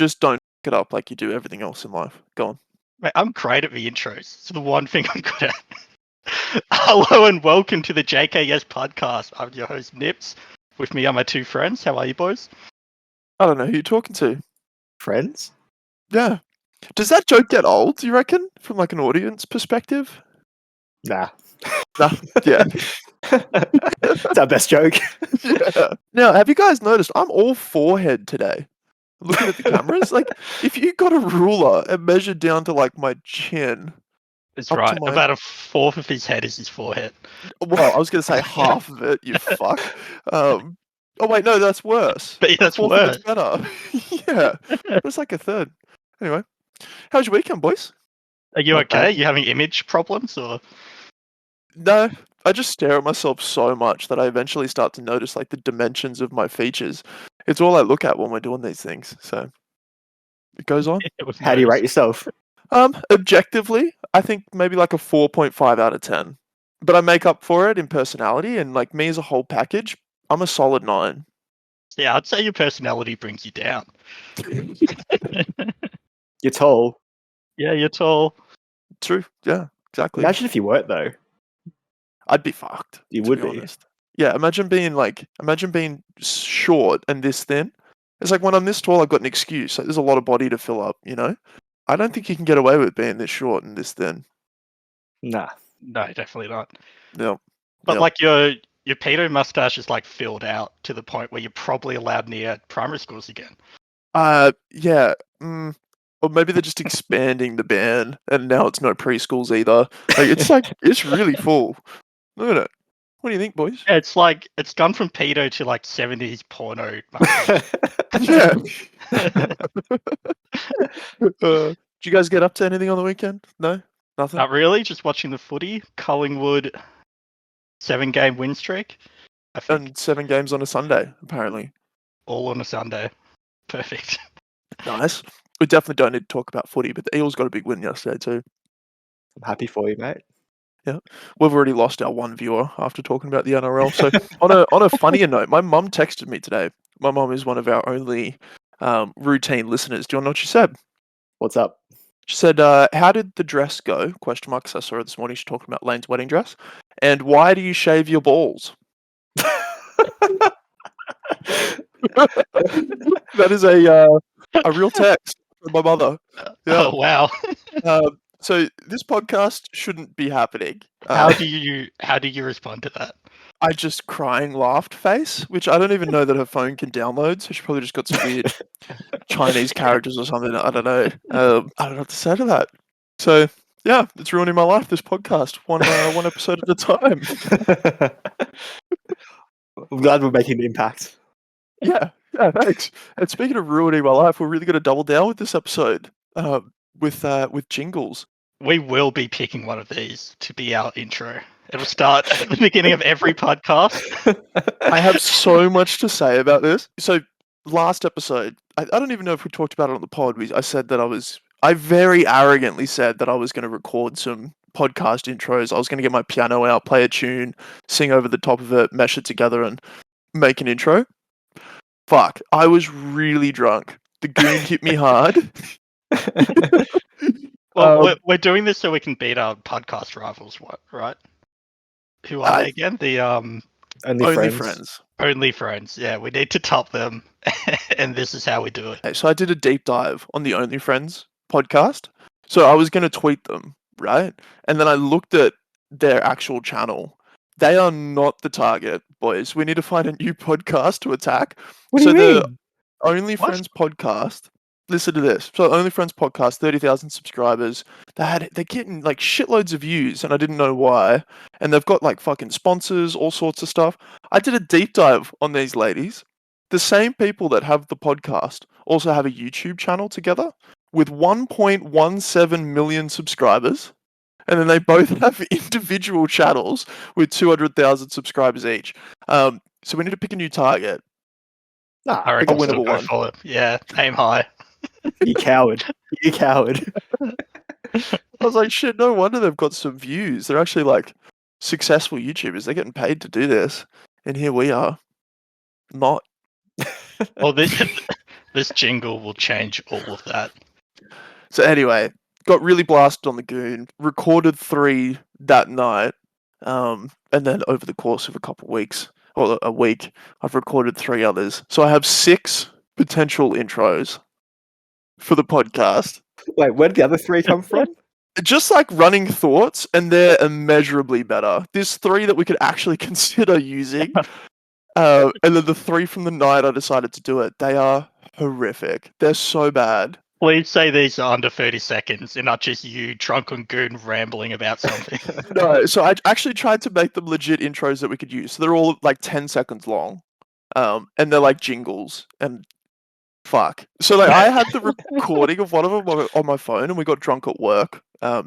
Just don't f it up like you do everything else in life. Go on. Mate, I'm great at the intros. It's the one thing I'm good at. Hello and welcome to the JKS podcast. I'm your host, Nips. With me are my two friends. How are you, boys? I don't know who you're talking to. Friends? Yeah. Does that joke get old, do you reckon? From like an audience perspective? Nah. Nah. Yeah. It's our best joke. Yeah. Now, have you guys noticed I'm all forehead today? Looking at the cameras? Like, if you got a ruler and measured down to like my chin. That's Up to right. my- About a fourth of his head is his forehead. Well, I was going to say half of it, you fuck. Oh, wait, no, that's worse. But that's Fourth of worse. it's better. Yeah. It's like a third. Anyway, how's your weekend, boys? Are you Not okay? bad. You having image problems or? No, I just stare at myself so much that I eventually start to notice like the dimensions of my features. It's all I look at when we're doing these things. So it goes on. How do you rate yourself? Objectively, I think maybe like a 4.5 out of 10. But I make up for it in personality and like me as a whole package, I'm a solid 9. Yeah, I'd say your personality brings you down. You're tall. Yeah, you're tall. True. Yeah, exactly. Imagine if you weren't, though. I'd be fucked. You to would be be. honest. Yeah, imagine being short and this thin. It's like when I'm this tall, I've got an excuse. Like, there's a lot of body to fill up, you know? I don't think you can get away with being this short and this thin. Nah. No, definitely not. No. But Yep. like your pedo mustache is like filled out to the point where you're probably allowed near primary schools again. Yeah. Or maybe they're just expanding the ban and now it's no preschools either. Like it's really full. Look at it. What do you think, boys? Yeah, it's like it's gone from pedo to like 70s porno. Yeah. Did you guys get up to anything on the weekend? No? Nothing? Not really, just watching the footy. Collingwood 7-game win streak. I think And 7 games on a Sunday, apparently. all on a Sunday. Perfect. Nice. We definitely don't need to talk about footy, but the Eels got a big win yesterday too. I'm happy for you, mate. We've already lost our one viewer after talking about the NRL. So on a funnier note, my mum texted me today. My mum is one of our only routine listeners. Do you want to know what she said? What's up? She said, "How did the dress go?" Question mark. 'Cause I saw her this morning. She's talking about Lane's wedding dress. And why do you shave your balls? That is a real text from my mother. Yeah. Oh wow. So this podcast shouldn't be happening. How do you respond to that? I just crying laughed face, which I don't even know that her phone can download. So she probably just got some weird Chinese characters or something. I don't know. I don't know what to say to that. So yeah, it's ruining my life. This podcast, one episode at a time. I'm glad we're making an impact. Yeah, thanks. And speaking of ruining my life, we're really going to double down with this episode. With jingles. We will be picking one of these to be our intro. It'll start at the beginning of every podcast. I have so much to say about this. So last episode, I don't even know if we talked about it on the pod. I very arrogantly said that I was going to record some podcast intros. I was going to get my piano out, play a tune, sing over the top of it, mesh it together, and make an intro. Fuck, I was really drunk. The goon hit me hard. Well, we're doing this so we can beat our podcast rivals, right? Who are they again? The Only friends. Only Friends. Yeah, we need to top them, and this is how we do it. Okay, so I did a deep dive on the Only Friends podcast. So I was going to tweet them, right? And then I looked at their actual channel. They are not the target, boys. We need to find a new podcast to attack. What do you the mean? Only What? Friends podcast. Listen to this. So Only Friends podcast, 30,000 subscribers. They're getting like shitloads of views, and I didn't know why. And they've got like fucking sponsors, all sorts of stuff. I did a deep dive on these ladies. The same people that have the podcast also have a YouTube channel together with 1.17 million subscribers. And then they both have individual channels with 200,000 subscribers each. So we need to pick a new target. Nah, I reckon A we'll winnable go one. for it. Yeah, aim high. you coward. You coward. I was like, shit, no wonder they've got some views. They're actually like successful YouTubers. They're getting paid to do this. And here we are. Not. Well, this This jingle will change all of that. So anyway, got really blasted on the goon. Recorded 3 that night, and then over the course of a couple of weeks or a week, I've recorded 3 others. So I have 6 potential intros for the podcast. Wait, where did the other 3 come from? Just like running thoughts, and they're immeasurably better. There's 3 that we could actually consider using, and then the 3 from the night I decided to do it. They are horrific. They're so bad. Please say these are under 30 seconds and not just you, drunken goon, rambling about something. No, so I actually tried to make them legit intros that we could use. So they're all like 10 seconds long, and they're like jingles. And fuck. So like I had the recording of one of them on my phone, and we got drunk at work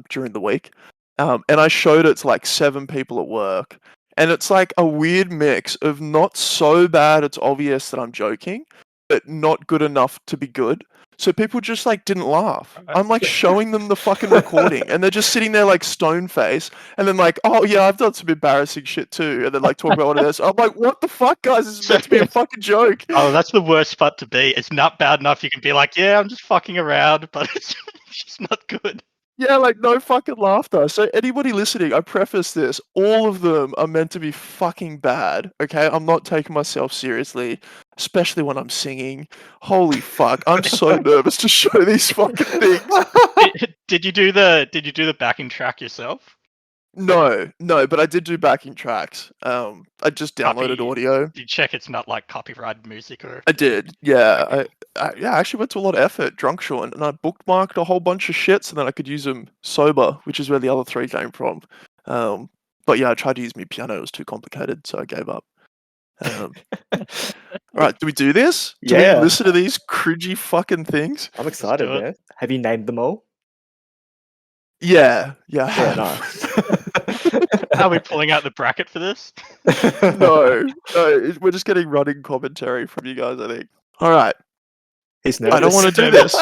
during the week, and I showed it to like 7 people at work, and it's like a weird mix of not so bad it's obvious that I'm joking, but not good enough to be good. So people just like didn't laugh. I'm like showing them the fucking recording, and they're just sitting there like stone face, and then like, oh yeah, I've done some embarrassing shit too, and then like talk about what it is. I'm like, what the fuck, guys? This is meant to be a fucking joke. Oh, that's the worst spot to be. It's not bad enough you can be like, yeah, I'm just fucking around, but it's just not good. Yeah, like no fucking laughter. So anybody listening, I preface this, all of them are meant to be fucking bad, okay? I'm not taking myself seriously, especially when I'm singing. Holy fuck, I'm so nervous to show these fucking things. Did you do the backing track yourself? No, but I did do backing tracks. I just downloaded audio. Did you check it's not like copyrighted music or? I did, yeah. I actually went to a lot of effort, drunk Sean, and I bookmarked a whole bunch of shit so that I could use them sober, which is where the other 3 came from. But yeah, I tried to use my piano; it was too complicated, so I gave up. All right, do we do this? Do we listen to these cringy fucking things? I'm excited, man. Have you named them all? Yeah. Nice. Are we pulling out the bracket for this? No, we're just getting running commentary from you guys, I think. All right. He's nervous. I don't want to do this.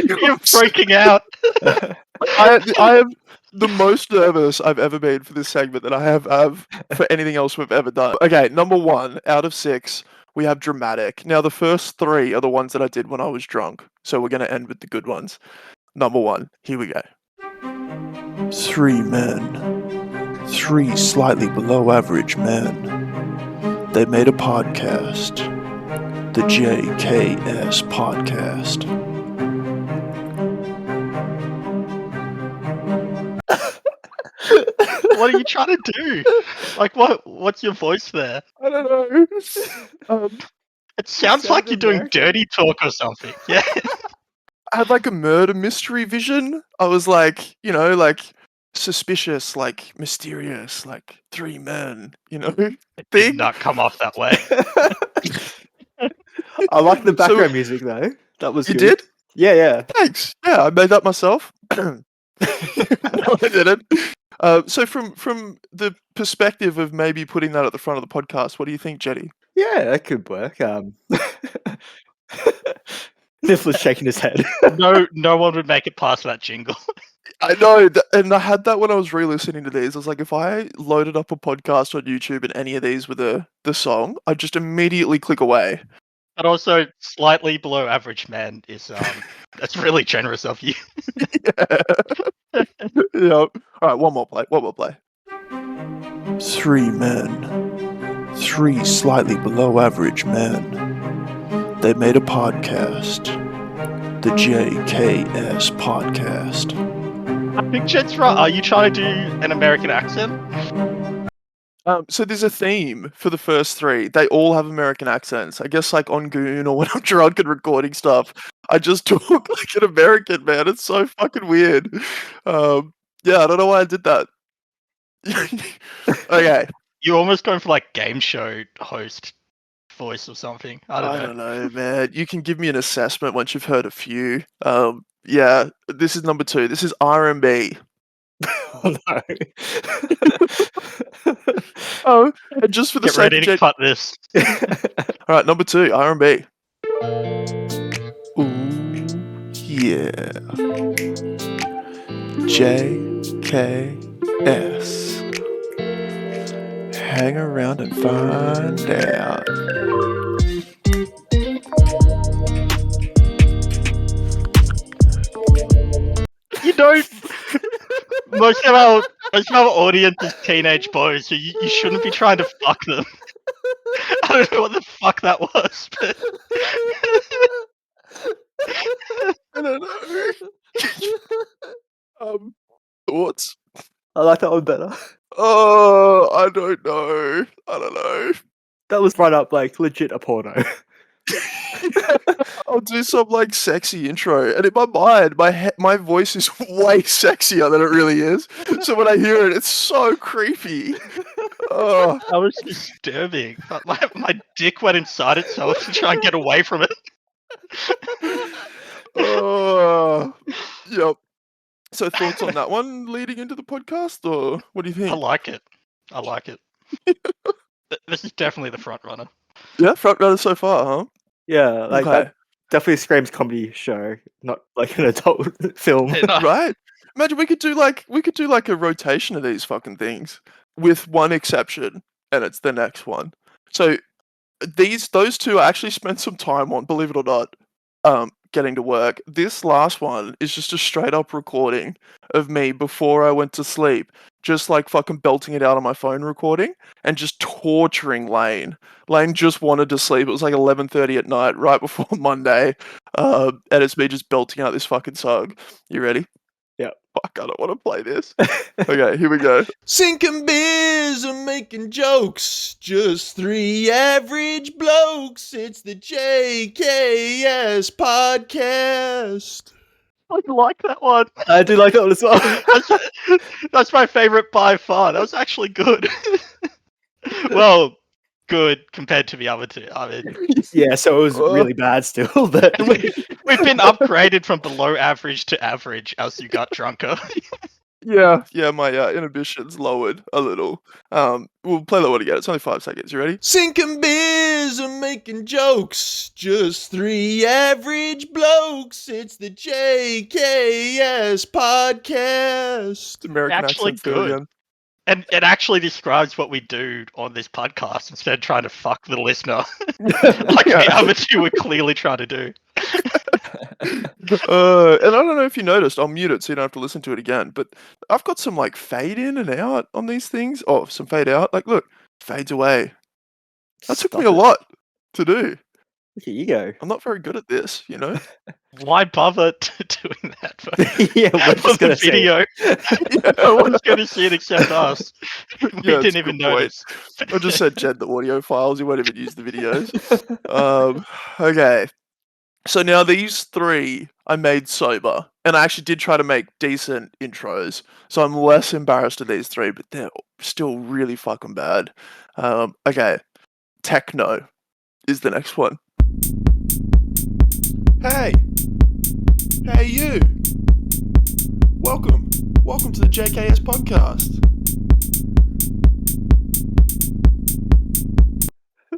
You're freaking out. I am the most nervous I've ever been for this segment that I have for anything else we've ever done. Okay, number 1 out of 6, we have dramatic. Now, the first 3 are the ones that I did when I was drunk, so we're going to end with the good ones. Number 1, here we go. 3 men, 3 slightly below average men. They made a podcast, the JKS podcast. What are you trying to do? Like, what's your voice there? I don't know. It sounds like you're doing dirty talk or something. Yeah. I had like a murder mystery vision. I was like, like suspicious, like mysterious, like 3 men, It did not come off that way. I like the background music though. That was You good. did? Yeah. Thanks. Yeah, I made that myself. No, I didn't. So from the perspective of maybe putting that at the front of the podcast, what do you think, Jetty? Yeah, that could work. Niff was shaking his head. No one would make it past that jingle. I know, and I had that when I was re-listening to these. I was like, if I loaded up a podcast on YouTube and any of these were the song, I'd just immediately click away. But also, slightly below average man is that's really generous of you. Yeah. All right, one more play. 3 men, 3 slightly below average men. They made a podcast, the JKS podcast. I think Jet's right. Are you trying to do an American accent? So there's a theme for the first 3. They all have American accents. I guess like on Goon or when I'm drunk and recording stuff, I just talk like an American, man. It's so fucking weird. Yeah, I don't know why I did that. Okay. You're almost going for like game show host voice or something. I don't know, man. You can give me an assessment once you've heard a few. Yeah, this is number 2. This is R&B. Oh no. Oh, and just for the Get ready to cut this. All right, number 2, R&B. Ooh, yeah. JKS. Hang around and find out. don't. Most of our audience is teenage boys, so you shouldn't be trying to fuck them. I don't know what the fuck that was, but I don't know. Thoughts? I like that one better. Oh, I don't know. I don't know. That was right up like legit a porno. I'll do some like sexy intro, and in my mind, my voice is way sexier than it really is. So when I hear it, it's so creepy. Oh, that was disturbing. My dick went inside itself to try and get away from it. oh, yep. So thoughts on that one leading into the podcast, or what do you I think? like it. This is definitely the front runner. Yeah, front runner so far, huh? Yeah, like Okay. that definitely screams comedy show, not like an adult film. No. Right? Imagine we could do like a rotation of these fucking things, with one exception, and it's the next one. So those two I actually spent some time on, believe it or not, getting to work. This last one is just a straight up recording of me before I went to sleep, just like fucking belting it out on my phone recording and just torturing Lane. Lane just wanted to sleep. It was like 11:30 at night, right before Monday, and it's me just belting out this fucking song. You ready? Yeah. Fuck, I don't want to play this. Okay, here we go. Sinking beers and making jokes. Just three average blokes. It's the JKS podcast. I like that one. I do like that one as well. That's my favorite by far. That was actually good. Well, good compared to the other two. I mean, Yeah, so it was really bad still, but and we've been upgraded from below average to average as you got drunker. Yeah, my inhibitions lowered a little. We'll play that one again. It's only 5 seconds. You ready? Sinking beers and making jokes. Just three average blokes. It's the JKS podcast. American Actually accent through good. again. And it actually describes what we do on this podcast instead of trying to fuck the listener. Like Yeah. the other two were clearly trying to do. And I don't know if you noticed, I'll mute it so you don't have to listen to it again, but I've got some like fade in and out on these things. Oh, some fade out. Like, look, fades away. That took me a Stop it. lot to do. Look at you go. I'm not very good at this, you know? Why bother doing that for, Yeah, we're for just the gonna see it. video? No one's going to see it except us. We Yeah, it's didn't a even good point. notice. I just said Jed the audio files. You won't even use the videos. Okay. So now these three I made sober, and I actually did try to make decent intros. So I'm less embarrassed of these three, but they're still really fucking bad. Okay. Techno is the next one. Hey you. Welcome to the JKS podcast.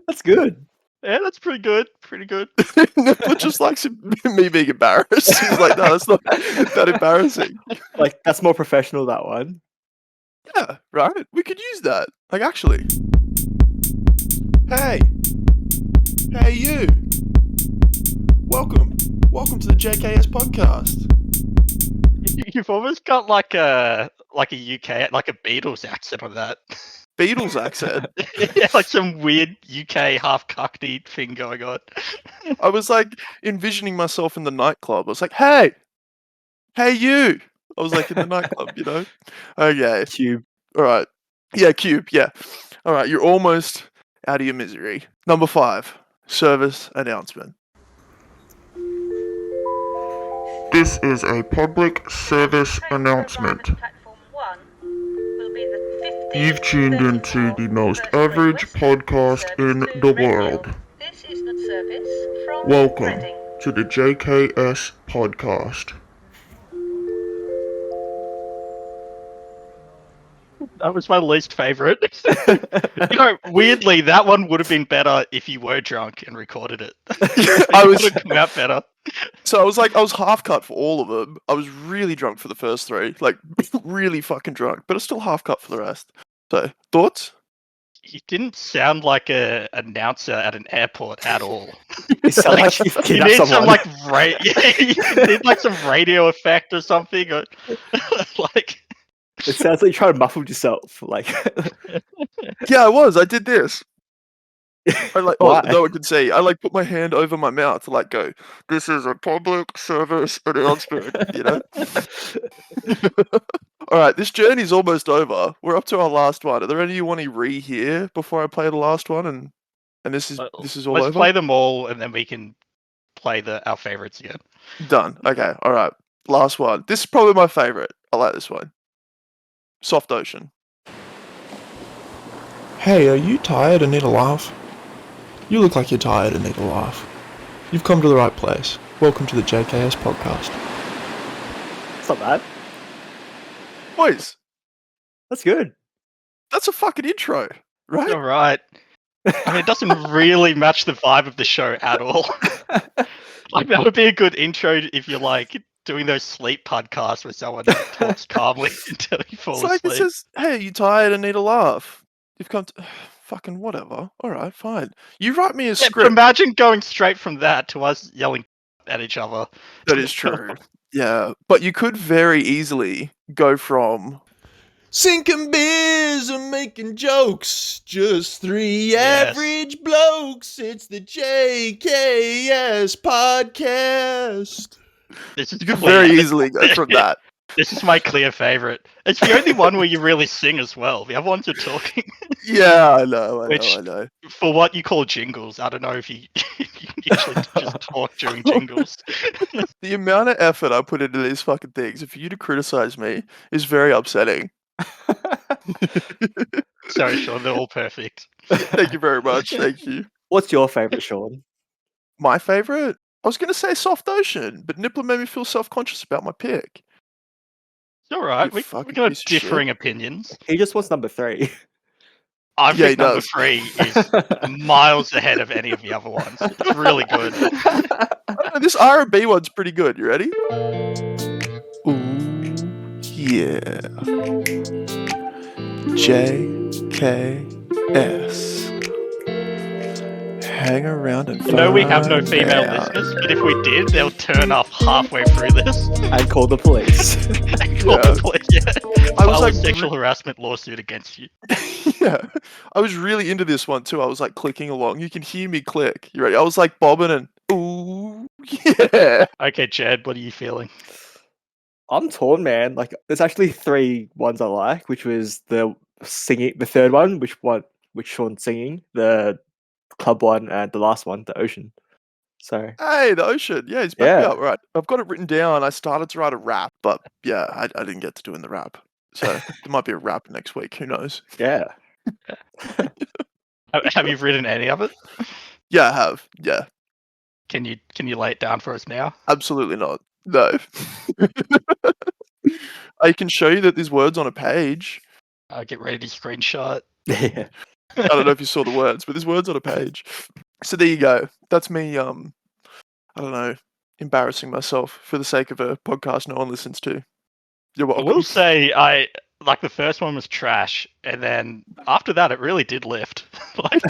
That's good. Yeah, that's pretty good. But just likes me being embarrassed. He's like, no, that's not that embarrassing. Like that's more professional, that one. Yeah, right? We could use that. Like, actually. Hey you. Welcome to the JKS podcast. You've almost got like a UK, like a Beatles accent on that. Beatles accent. Yeah, like some weird UK half cockney thing going on. I was like envisioning myself in the nightclub. I was like, hey you. I was like in the nightclub, you know? Okay. Cube. All right. Yeah, Cube. Yeah. All right. You're almost out of your misery. Number 5, service announcement. This is a public service announcement. You've tuned into the most average podcast in the world. Welcome to the JKS podcast. That was my least favorite. You know, weirdly, that one would have been better if you were drunk and recorded it. I was would have come out better. So I was half cut for all of them. I was really drunk for the first 3, like really fucking drunk, but I was still half cut for the rest. So thoughts? You didn't sound like a announcer at an airport at all. It sounds like you've You kidnapped need some someone. like you need like some radio effect or something, or like. It sounds like you're trying to muffle yourself. Like, Yeah, I was. I did this. I like, Why? no one can see. I like put my hand over my mouth to like go, this is a public service announcement, you know? All right, this journey's almost over. We're up to our last one. Are there any you want to rehear before I play the last one? And this is all Let's over? play them all, and then we can play our favorites again. Done. Okay, all right. Last one. This is probably my favorite. I like this one. Soft Ocean. Hey, are you tired and need a laugh? You look like you're tired and need a laugh. You've come to the right place. Welcome to the JKS podcast. it's not bad. Boys, That's good. that's a fucking intro, right? All right. I mean, it doesn't really match the vibe of the show at all. Like that would be a good intro if you're like doing those sleep podcasts where someone talks calmly until you fall It's like it asleep. says, hey, you tired and need a laugh. You've come to... Fucking whatever. All right, fine. You write me a Yeah, but script. imagine going straight from that to us yelling at each other. That is true. Yeah, but you could very easily go from sinking beers and making jokes, just three Yes. average blokes. It's the JKS podcast. This is You could clear. very easily go from that. This is my clear favorite. It's the only one where you really sing as well. The other ones are talking. Yeah, I know. Which- I know. For what you call jingles, I don't know if you, you usually just talk during jingles. The amount of effort I put into these fucking things, and for you to criticize me, is very upsetting. Sorry, Sean, they're all perfect. Thank you very much. Thank you. What's your favorite, Sean? My favorite? I was going to say Soft Ocean, but Nippler made me feel self-conscious about my pick. It's all right. You We fucking got piece of shit. differing opinions. He just wants number 3. I Yeah, he think number does. 3 is miles ahead of any of the other ones. It's really good. I don't know, this R&B one's pretty good. You ready? Ooh, yeah. JKS. Hang around and I know we have no find female out. listeners, but if we did, they'll turn up halfway through this. And call the police. And call the police, yeah. I was File a like, sexual harassment lawsuit against you. yeah, I was really into this one too. I was like clicking along. You can hear me click. You ready? I was like bobbing and ooh, yeah. Okay, Jed, what are you feeling? I'm torn, man. Like, there's actually 3 ones I like, which was the third one, which Sean's singing, the club one, and the last one, the ocean. So Hey, the ocean. Yeah, he's back me Yeah. up. Right, I've got it written down. I started to write a rap, but yeah, I didn't get to doing the rap. So there might be a rap next week. Who knows? yeah, Have you written any of it? Yeah, I have. Yeah, Can you lay it down for us now? absolutely not. No. I can show you that there's words on a page. Get ready to screenshot. yeah. I don't know if you saw the words, but there's words on a page. So there you go. That's me. I don't know, embarrassing myself for the sake of a podcast no one listens to. You're I welcome. will say, I like the first one was trash, and then after that, it really did lift. like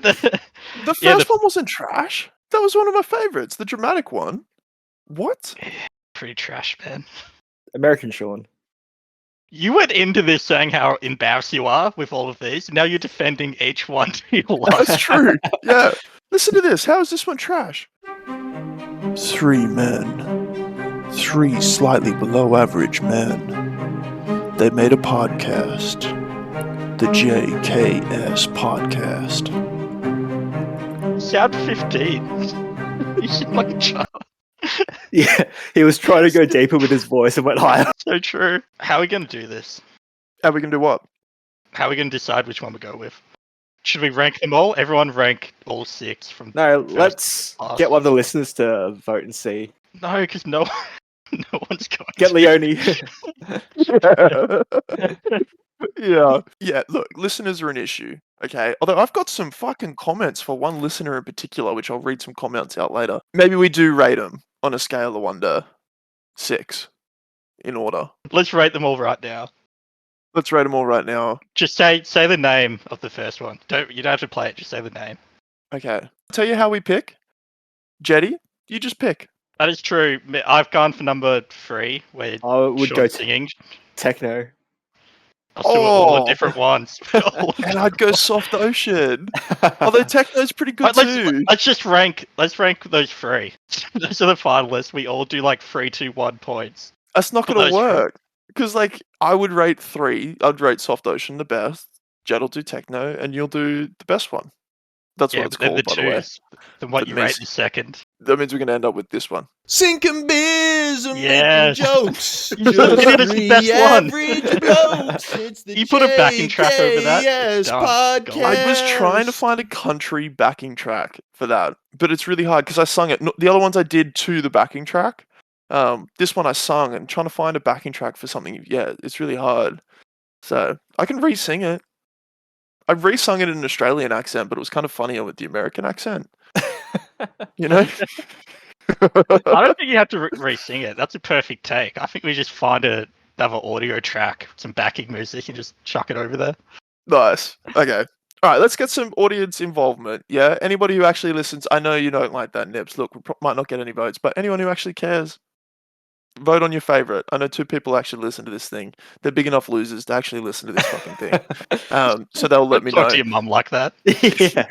the The yeah, first one wasn't trash. That was one of my favorites, the dramatic one. What? pretty trash, man. American Sean. You went into this saying how embarrassed you are with all of these. Now you're defending each one to your life. That's true. Yeah. Listen to this. How is this one trash? 3 men. 3 slightly below average men. They made a podcast. The JKS podcast. Sound 15. You seem like a child. Yeah, he was trying to go deeper with his voice and went higher. So true. How are we going to do this? How we can do what? How are we going to decide which one we go with? Should we rank them all? Everyone rank all 6 from. No, let's last. get one of the listeners to vote and see. No, because no one's going. Get to. Leone. Yeah. Yeah, look, listeners are an issue, okay? Although I've got some fucking comments for one listener in particular, which I'll read some comments out later. Maybe we do rate them on a scale of 1 to 6 in order. Let's rate them all right now. Let's rate them all right now. Just say the name of the first one. You don't have to play it. Just say the name. Okay. I'll tell you how we pick. Jetty, you just pick. That is true. I've gone for number 3, where I would Sean go singing. techno. I'll do all the Oh. different ones. And I'd go Soft Ocean. Although techno's pretty good too. Let's rank those 3. Those are the finalists. We all do like 3, 2, 1 points. That's not for gonna those three. work. Because like I would rate 3. I'd rate Soft Ocean the best. Jet'll do techno, and you'll do the best one. That's what it's but then called, by the way. Then what That you means- rate the second. That means we're gonna end up with this one. Sinking beers and Yes. making jokes. You said it was the best one. Average blokes. It's the You put a backing track over that, it's JKS done. podcast. I was trying to find a country backing track for that, but it's really hard because I sung it. The other ones I did to the backing track. This one I sung, and trying to find a backing track for something, yeah, it's really hard. So I can re-sing it. I re-sung it in an Australian accent, but it was kind of funnier with the American accent. You know? I don't think you have to re-sing it. That's a perfect take. I think we just find another audio track, some backing music, and just chuck it over there. Nice. Okay. All right, let's get some audience involvement. Yeah, anybody who actually listens. I know you don't like that, Nips. Look, we might not get any votes, but anyone who actually cares, vote on your favorite. I know 2 people actually listen to this thing. They're big enough losers to actually listen to this fucking thing. So they'll let me Talk know. to your mum like that. Yeah.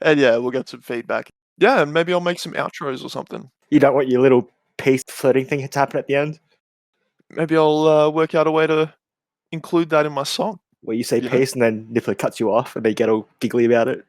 And yeah, we'll get some feedback. Yeah, and maybe I'll make some outros or something. You don't want your little peace flirting thing to happen at the end, Maybe I'll work out a way to include that in my song. where you say Yeah. peace and then Niffler cuts you off and they get all giggly about it.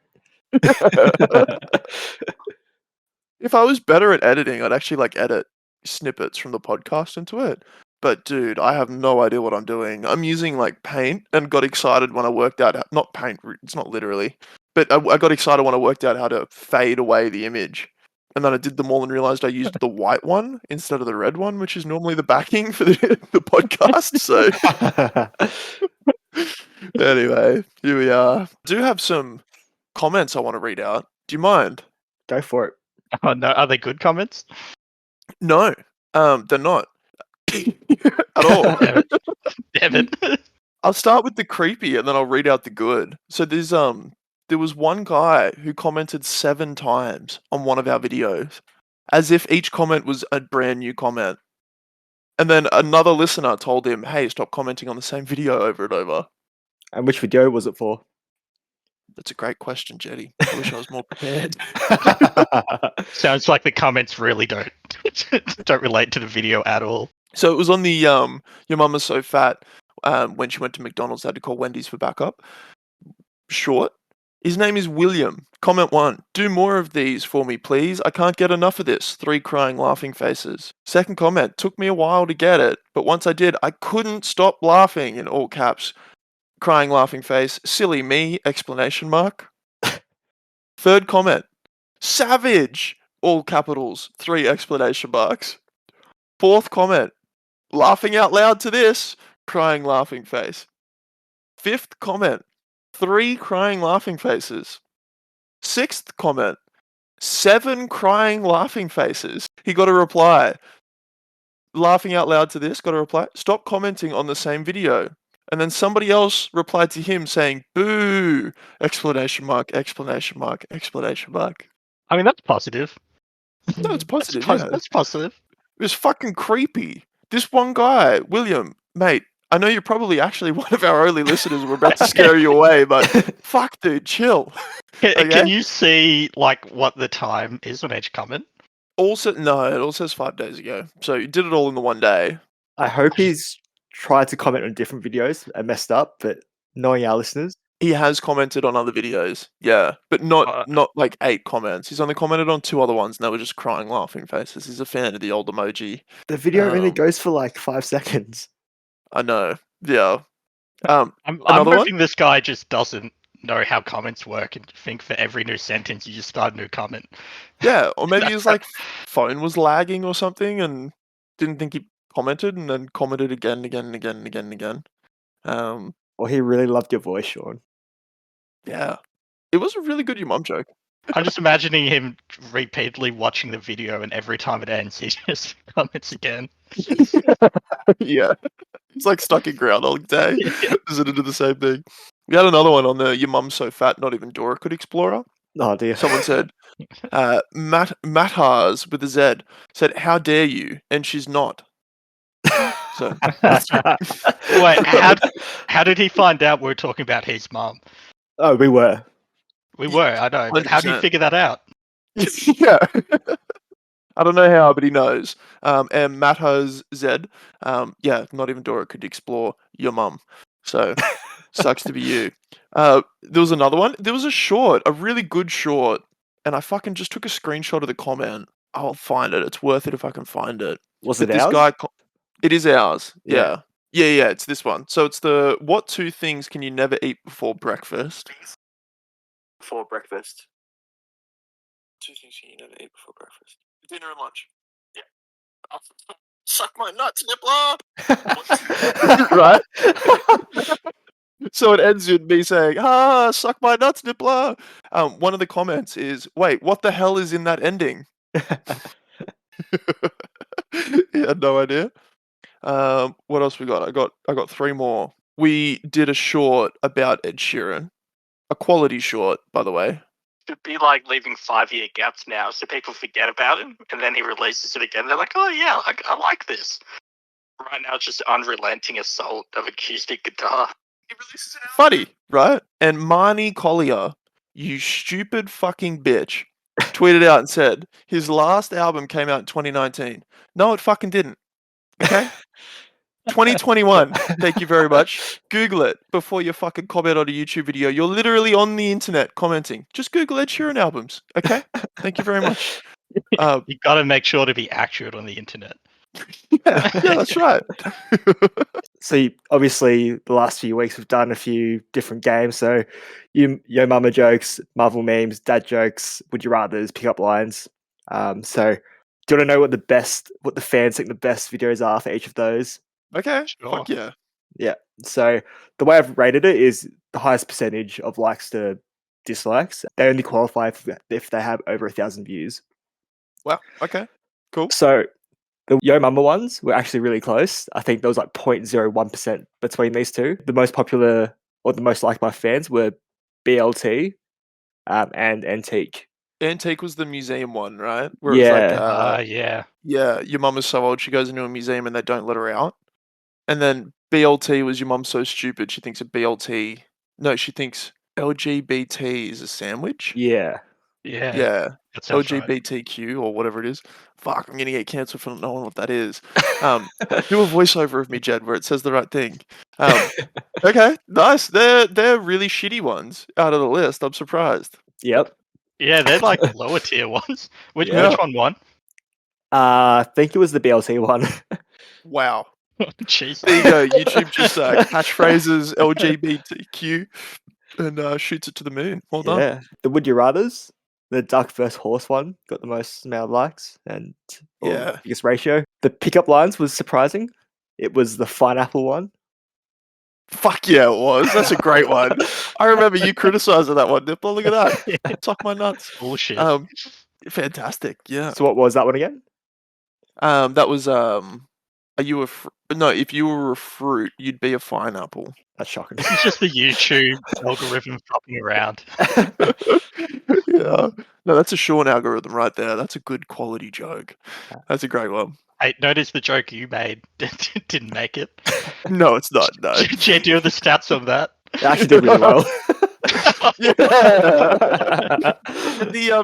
If I was better at editing, I'd actually like edit snippets from the podcast into it. But dude, I have no idea what I'm doing. I'm using like Paint and got excited when I worked out not Paint, it's not literally, but I got excited when I worked out how to fade away the image. And then I did them all and realized I used the white one instead of the red one, which is normally the backing for the podcast. So anyway, here we are. I do have some comments I want to read out. Do you mind? Go for it. Oh no, are they good comments? No, they're not at all. Damn it. I'll start with the creepy and then I'll read out the good. So there was one guy who commented 7 times on one of our videos, as if each comment was a brand new comment. And then another listener told him, "Hey, stop commenting on the same video over and over." And which video was it for? That's a great question, Jetty. I wish I was more prepared. Sounds like the comments really don't relate to the video at all. So it was on the "Your Mama's So Fat" when she went to McDonald's, they had to call Wendy's for backup. Short. His name is William. Comment 1. Do more of these for me, please. I can't get enough of this. 3 crying laughing faces. Second comment. Took me a while to get it, but once I did, I couldn't stop laughing, in all caps. Crying laughing face. Silly me! Explanation mark. Third comment. Savage! All capitals. 3 explanation marks. Fourth comment. Laughing out loud to this. Crying laughing face. Fifth comment. 3 crying laughing faces. Sixth comment. 7 crying laughing faces. He got a reply. Laughing out loud to this, got a reply. Stop commenting on the same video. And then somebody else replied to him saying, boo! Explanation mark, explanation mark, explanation mark. I mean, that's positive. No, it's positive, That's, yeah. that's positive. It was fucking creepy. This one guy, William, mate, I know you're probably actually one of our only listeners. We're about to scare you away, but fuck, dude, chill. Can Okay? you see like what the time is on each comment? Also, no, it all says 5 days ago. So you did it all in the one day. I hope he's tried to comment on different videos and messed up, but knowing our listeners, He has commented on other videos, yeah, but not like 8 comments. He's only commented on 2 other ones, and they were just crying, laughing faces. He's a fan of the old emoji. the video only Um, goes for like 5 seconds. I know, yeah. I'm Another one? hoping this guy just doesn't know how comments work and think for every new sentence you just start a new comment. Yeah, or maybe his like phone was lagging or something, and didn't think he commented, and then commented again and again and again and again and again. Or he really loved your voice, Sean. Yeah, it was a really good your mum joke. I'm just imagining him repeatedly watching the video, and every time it ends, he just comments again. Yeah. It's like stuck in Groundhog Day. Does it do the same thing? We had another one on the Your Mum's So Fat, Not Even Dora Could Explore Her. Oh dear. Someone said, Mattars with a Z said, "How dare you?" And she's not. So Wait, how did he find out we were talking about his mum? Oh, we were. We were, I know. But how do you 100%. figure that out? yeah. I don't know how, but he knows. And Matt has Z. Yeah, not even Dora could explore your mum. So sucks to be you. There was another one. There was a short, a really good short, and I fucking just took a screenshot of the comment. I'll find it. It's worth it if I can find it. Was But it this ours? guy, it is ours. Yeah. Yeah. It's this one. So it's the what two things can you never eat before breakfast? Before breakfast. Two things can you never eat before breakfast? Dinner and lunch. Yeah. Suck my nuts, nippler. Right? So it ends with me saying, suck my nuts, nippler. One of the comments is, wait, what the hell is in that ending? He had no idea. What else we got? I got three more. We did a short about Ed Sheeran. A quality short, by the way. Should be like leaving 5-year gaps now so people forget about him, and then he releases it again. They're like, oh yeah, I like this. Right now it's just unrelenting assault of acoustic guitar. He releases an funny, right? And Marnie Collier, you stupid fucking bitch, tweeted out and said his last album came out in 2019. No, it fucking didn't. Okay? 2021. Thank you very much. Google it before you fucking comment on a YouTube video. You're literally on the internet commenting. Just Google Ed Sheeran albums. Okay? Thank you very much. You got to make sure to be accurate on the internet. Yeah, that's right. So obviously, the last few weeks we've done a few different games. So, Yo Mama jokes, Marvel memes, dad jokes, would you rather's, pick up lines. So, do you want to know what the fans think the best videos are for each of those? Okay. Sure. Fuck yeah. Yeah. So the way I've rated it is the highest percentage of likes to dislikes. They only qualify if they have over 1,000 views. Wow. Okay. Cool. So the Yo Mama ones were actually really close. I think there was like 0.01% between these two. The most popular or the most liked by fans were BLT and Antique. Antique was the museum one, right? Where it was like, Yeah. yeah, your mum is so old she goes into a museum and they don't let her out. And then BLT was your mum so stupid she thinks a BLT. No, she thinks LGBT is a sandwich. Yeah. Yeah. That sounds right. LGBTQ or whatever it is. Fuck, I'm gonna get cancelled for not knowing what that is. Do a voiceover of me, Jed, where it says the right thing. Okay, nice. They're really shitty ones out of the list. I'm surprised. Yep. Yeah, they're like lower tier ones. Which Yeah. one won? I think it was the BLT one. Wow. Jeez. There you go. YouTube just catchphrases LGBTQ and shoots it to the moon. Well done. Yeah. The Would You Rathers, the duck versus horse one got the most amount of likes and Yeah. biggest ratio. The pickup lines was surprising. It was the pineapple one. Fuck yeah, it was. That's a great one. I remember you criticizing that one, Nipple. Look at that. Suck my nuts. Bullshit. Fantastic. Yeah. So what was that one again? That was are you a no? If you were a fruit, you'd be a pineapple. That's shocking. It's just the YouTube algorithm flopping around. Yeah. No, that's a Sean algorithm right there. That's a good quality joke. That's a great one. Hey, notice the joke you made didn't make it. No, it's not. No. Jed, do you have the stats on that? It actually did really well. Yeah. The your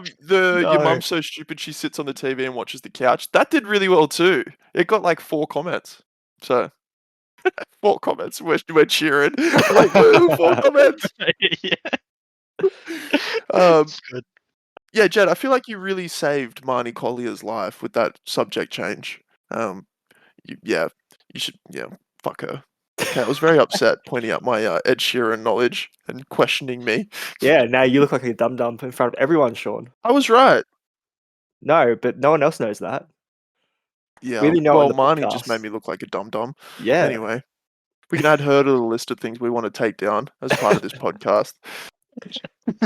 No. mum's so stupid she sits on the TV and watches the couch. That did really well too. It got like 4 comments. So 4 comments. We're cheering. Like, woo, 4 comments. Yeah. Um, Good. Yeah, Jed, I feel like you really saved Marnie Collier's life with that subject change. You should, fuck her. Okay, I was very upset pointing out my Ed Sheeran knowledge and questioning me. Yeah, now you look like a dum dum in front of everyone, Sean. I was right. No, but no one else knows that. Yeah. Really know well, on the Marnie just made podcast. me look like a dum dum. Yeah. Anyway, we can add her to the list of things we want to take down as part of this podcast.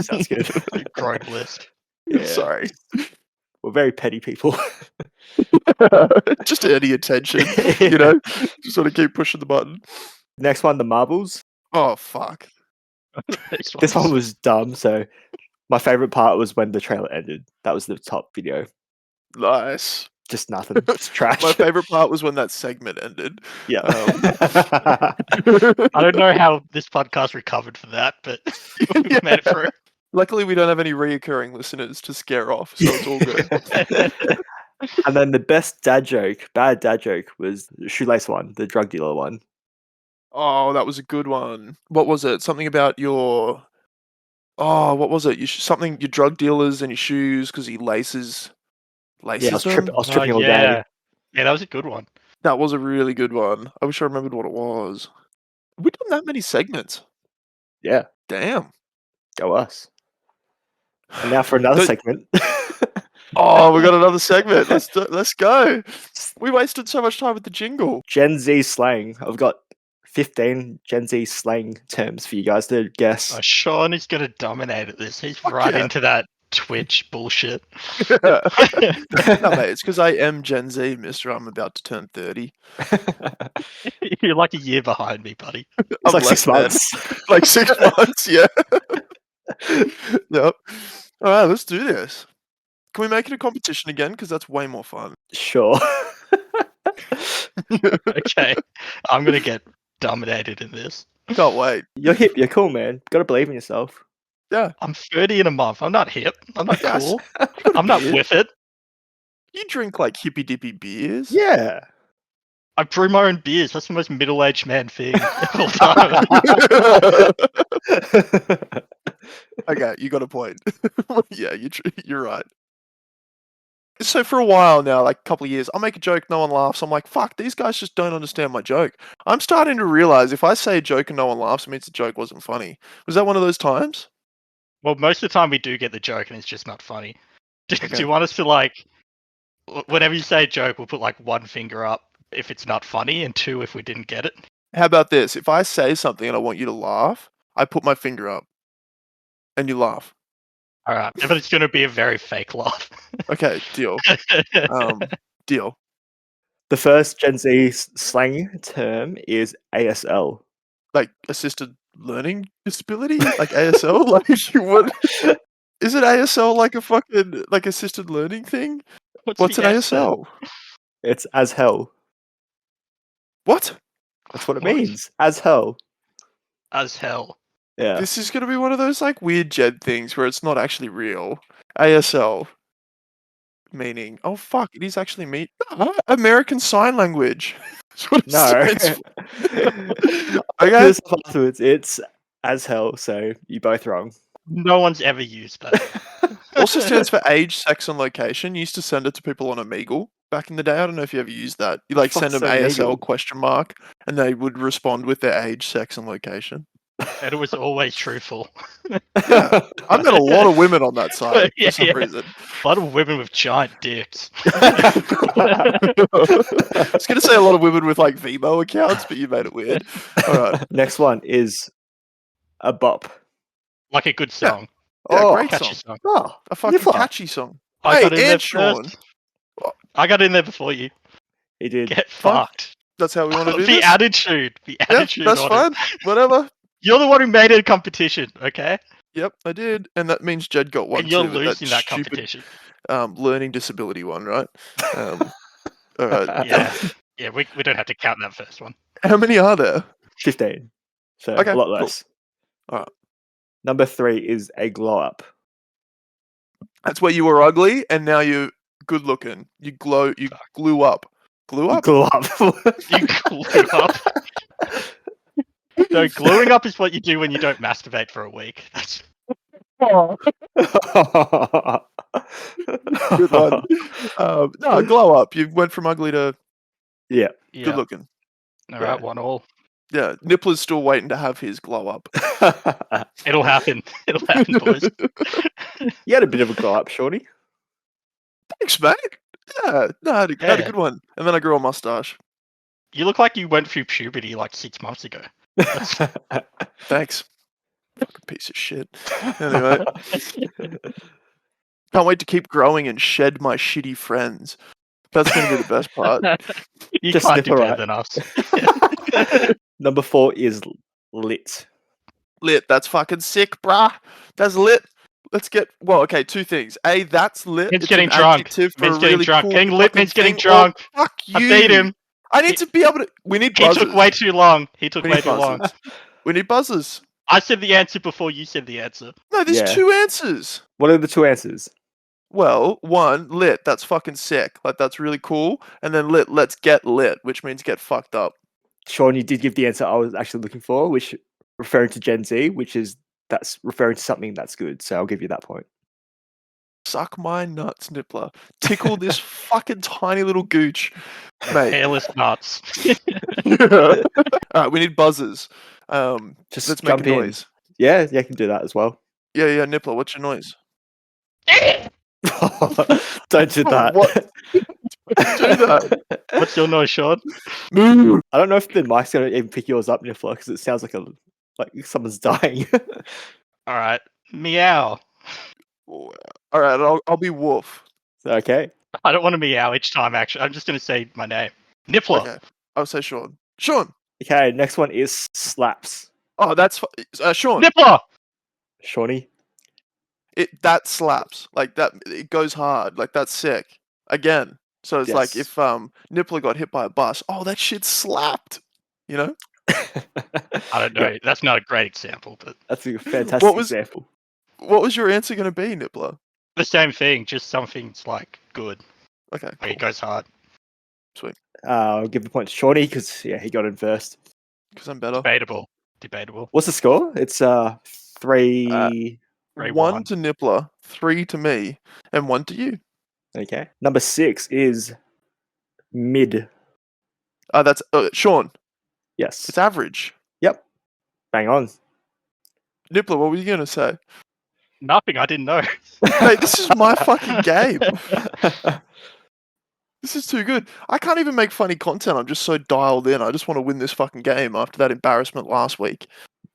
Sounds good. Growing list. Yeah. Sorry. We're very petty people. Just any attention, you know? Just sort of keep pushing the button. Next one, the marbles. Oh, fuck. This one was dumb. So my favorite part was when the trailer ended. That was the top video. Nice. Just nothing. Just trash. My favorite part was when that segment ended. Yeah. I don't know how this podcast recovered for that, but we made it through. Luckily, we don't have any reoccurring listeners to scare off, so it's all good. And then the best dad joke, bad dad joke, was the shoelace one, the drug dealer one. Oh, that was a good one. What was it? Something about your... Oh, what was it? Something, your drug dealers and your shoes, because he laces Yeah, I was, them? I was tripping all day. Yeah, that was a good one. That was a really good one. I wish I remembered what it was. Have we done that many segments? Yeah, Damn. go us. And now for another Don't- segment. Oh, we got another segment. Let's go. We wasted so much time with the jingle. Gen Z slang. I've got 15 Gen Z slang terms for you guys to guess. Oh, Sean is going to dominate at this. He's Fuck right yeah. into that Twitch bullshit. No, mate, it's because I am Gen Z, mister. I'm about to turn 30. You're like a year behind me, buddy. It's I'm like less 6 than. months. Like 6 months, yeah. Yep. All right, let's do this. Can we make it a competition again? Because that's way more fun. Sure. Okay, I'm going to get dominated in this. Can't wait. You're hip. You're cool, man. Gotta believe in yourself. Yeah. I'm 30 in a month. I'm not hip. I'm not Yes. cool. You got a I'm not beard. with it. You drink like hippy dippy beers? Yeah. I brew my own beers. That's the most middle-aged man thing of all time. Okay, you got a point. Yeah, you're right. So for a while now, like a couple of years, I'll make a joke, no one laughs. I'm like, fuck, these guys just don't understand my joke. I'm starting to realize if I say a joke and no one laughs, it means the joke wasn't funny. Was that one of those times? Well, most of the time we do get the joke and it's just not funny. Do Okay. you want us to like, whenever you say a joke, we'll put like one finger up if it's not funny and two if we didn't get it? How about this? If I say something and I want you to laugh, I put my finger up and you laugh. All right, but it's going to be a very fake laugh. Okay, deal. Deal. The first Gen Z slang term is ASL. Like assisted learning disability? Like ASL? Like what? Is it ASL like a fucking like assisted learning thing? What's the an S then? ASL? It's as hell. What? That's what it What? means. As hell. As hell. Yeah. This is gonna be one of those like weird Jed things where it's not actually real. ASL meaning oh fuck, it is actually American Sign Language. That's what it No. stands for. Okay. This afterwards, it's as hell, so you both wrong. No one's ever used that. Also stands for age, sex, and location. You used to send it to people on Omegle back in the day. I don't know if you ever used that. You like send Fuck's them ASL Omegle? question mark, and they would respond with their age, sex, and location. And it was always truthful. Yeah, I met a lot of women on that site Yeah, for some yeah. reason. A lot of women with giant dicks. I was gonna say a lot of women with like Vimo accounts, but you made it weird. All right. Next one is a bop. Like a good song. Yeah, Oh, great Catchy song. song. Oh, A fucking Nifla. catchy song. I Hey, got in there and Sean. first. I got in there before you. he did. Get Fine. fucked. That's how we want to do The this. attitude. The Yeah, attitude. that's on it. fine. Whatever. You're the one who made it a competition, okay? Yep, I did, and that means Jed got one And you're too. with losing that stupid, competition. learning disability one, right? All right. Yeah. Yeah, we don't have to count that first one. How many are there? 15. So Okay, a lot cool. less. Alright. Number 3 is a glow up. That's where you were ugly, and now you're good looking. You glow. You glue up. Glue You up. glow up. You glue up. No, gluing up is what you do when you don't masturbate for a week. That's Good one. No, glow up. You went from ugly to Yeah. yeah. good looking. All right, 1-1. Yeah, Nippler's still waiting to have his glow up. It'll happen. It'll happen, boys. You had a bit of a glow up, Shorty. Thanks, mate. Yeah, no, I had a Yeah. good one. And then I grew a mustache. You look like you went through puberty like 6 months ago. Thanks. Fucking piece of shit. Anyway. Can't wait to keep growing and shed my shitty friends. That's going to be the best part. You Just can't do snip better right. than us. Number 4 is lit. Lit. That's fucking sick, bruh. That's lit. Let's get. Well, okay. Two things. A, that's lit. Means It's getting an drunk. adjective for Means a getting really drunk. cool Getting lit fucking means getting thing. drunk. Or, fuck I you. beat him. I need to be able to. We need He buzzers. took way too long. He took We way need too long. buzzers. We need buzzers. I said the answer before you said the answer. No, there's Yeah. 2 answers. What are the 2 answers? Well, one, lit. That's fucking sick. Like, that's really cool. And then lit. Let's get lit, which means get fucked up. Sean, you did give the answer I was actually looking for, which referring to Gen Z, which is that's referring to something that's good. So I'll give you that point. Suck my nuts, Nippler. Tickle this fucking tiny little gooch, mate. Hairless nuts. All right, we need buzzers. Just Let's make a jump in. noise. Yeah, you can do that as well. Yeah, Nippler. What's your noise? Don't do that. What? Do that. What's your noise, Sean? Moo. I don't know if the mic's gonna even pick yours up, Niffler, because it sounds like someone's dying. All right. Meow. All right, I'll be Wolf. Okay. I don't want to meow each time, actually. I'm just going to say my name. Nippler. Okay, I'll say Sean. Sean. Okay, next one is slaps. Oh, that's Sean. Nippler! Shawnee. That slaps. Like that. It goes hard. Like that's sick. Again. So it's like Yes. if Nippler got hit by a bus. Oh, that shit slapped. You know. I don't know. That's not a great example, but That's a fantastic was- example. What was your answer going to be, Nippler? the same thing. Just something's like good. Okay. Where Cool. it goes hard. I'll give the point to Shawnee because he got in first. Because I'm better. Debatable. What's the score? It's 3. 3-1. 1 to Nippler, 3 to me, and 1 to you. Okay. Number 6 is mid. That's Sean. Yes. It's average. Yep. Bang on. Nippler, what were you going to say? Nothing. I didn't know. Mate, this is my fucking game. This is too good. I can't even make funny content. I'm just so dialed in. I just want to win this fucking game after that embarrassment last week.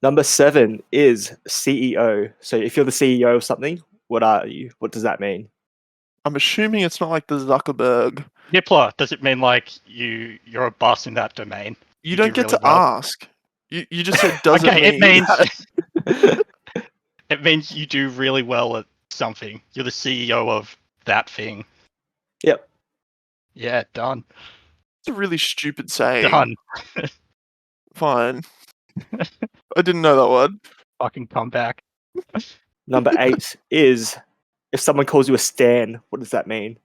Number 7 is CEO. So if you're the CEO of something, what are you? What does that mean? I'm assuming it's not like the Zuckerberg. Nippler. Does it mean like you're a boss in that domain? You don't do get to really well. ask. You just said does Okay, it it mean means it means you do really well at something. You're the CEO of that thing. Yep. Yeah, done. It's a really stupid saying. Done. Fine. I didn't know that one. Fucking come back. Number 8 is if someone calls you a stan, what does that mean?